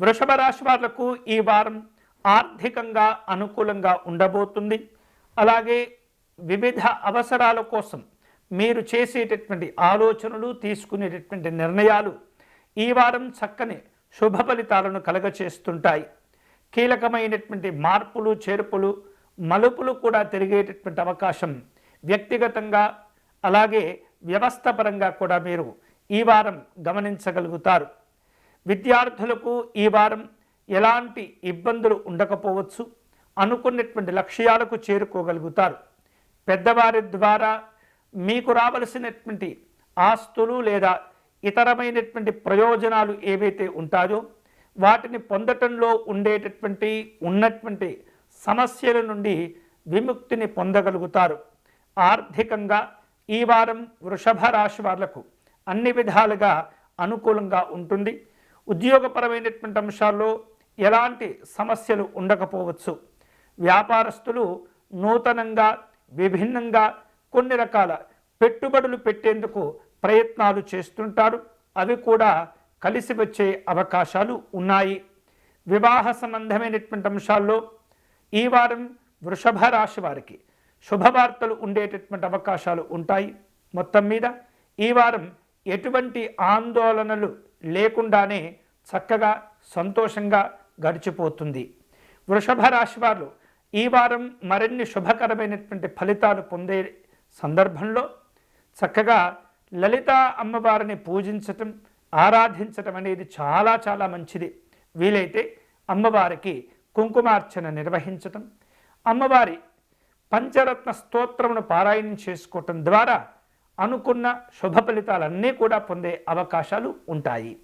వృషభ రాశి వాళ్లకు ఈ వారం ఆర్థికంగా అనుకూలంగా ఉండబోతుంది. అలాగే వివిధ అవసరాల కోసం మీరు చేసేటటువంటి ఆలోచనలు, తీసుకునేటటువంటి నిర్ణయాలు ఈ వారం చక్కని శుభ ఫలితాలను కలగచేస్తుంటాయి. కీలకమైనటువంటి మార్పులు, చేర్పులు, మలుపులు కూడా తిరిగేటటువంటి అవకాశం వ్యక్తిగతంగా అలాగే వ్యవస్థపరంగా కూడా మీరు ఈ వారం గమనించగలుగుతారు. విద్యార్థులకు ఈ వారం ఎలాంటి ఇబ్బందులు ఉండకపోవచ్చు. అనుకున్నటువంటి లక్ష్యాలకు చేరుకోగలుగుతారు. పెద్దవారి ద్వారా మీకు రావలసినటువంటి ఆస్తులు లేదా ఇతరమైనటువంటి ప్రయోజనాలు ఏవైతే ఉంటాయో వాటిని పొందటంలో ఉన్నటువంటి సమస్యల నుండి విముక్తిని పొందగలుగుతారు. ఆర్థికంగా ఈ వారం వృషభ రాశి వాళ్లకు అన్ని విధాలుగా అనుకూలంగా ఉంటుంది. ఉద్యోగపరమైనటువంటి అంశాల్లో ఎలాంటి సమస్యలు ఉండకపోవచ్చు. వ్యాపారస్తులు నూతనంగా, విభిన్నంగా కొన్ని రకాల పెట్టుబడులు పెట్టేందుకు ప్రయత్నాలు చేస్తుంటారు. అవి కూడా కలిసి వచ్చే అవకాశాలు ఉన్నాయి. వివాహ సంబంధమైనటువంటి అంశాల్లో ఈ వారం వృషభ రాశి వారికి శుభవార్తలు ఉండేటటువంటి అవకాశాలు ఉంటాయి. మొత్తం మీద ఈ వారం ఎటువంటి ఆందోళనలు లేకుండానే చక్కగా సంతోషంగా గడిచిపోతుంది. వృషభ రాశి వారు ఈ వారం మరిన్ని శుభకరమైనటువంటి ఫలితాలు పొందే సందర్భంలో చక్కగా లలితా అమ్మవారిని పూజించటం, ఆరాధించటం అనేది చాలా చాలా మంచిది. వీలైతే అమ్మవారికి కుంకుమార్చన నిర్వహించటం, అమ్మవారి పంచరత్న స్తోత్రమును పారాయణం చేసుకోవటం ద్వారా అనుకున్న శుభ ఫలితాలన్నీ కూడా పొందే అవకాశాలు ఉంటాయి.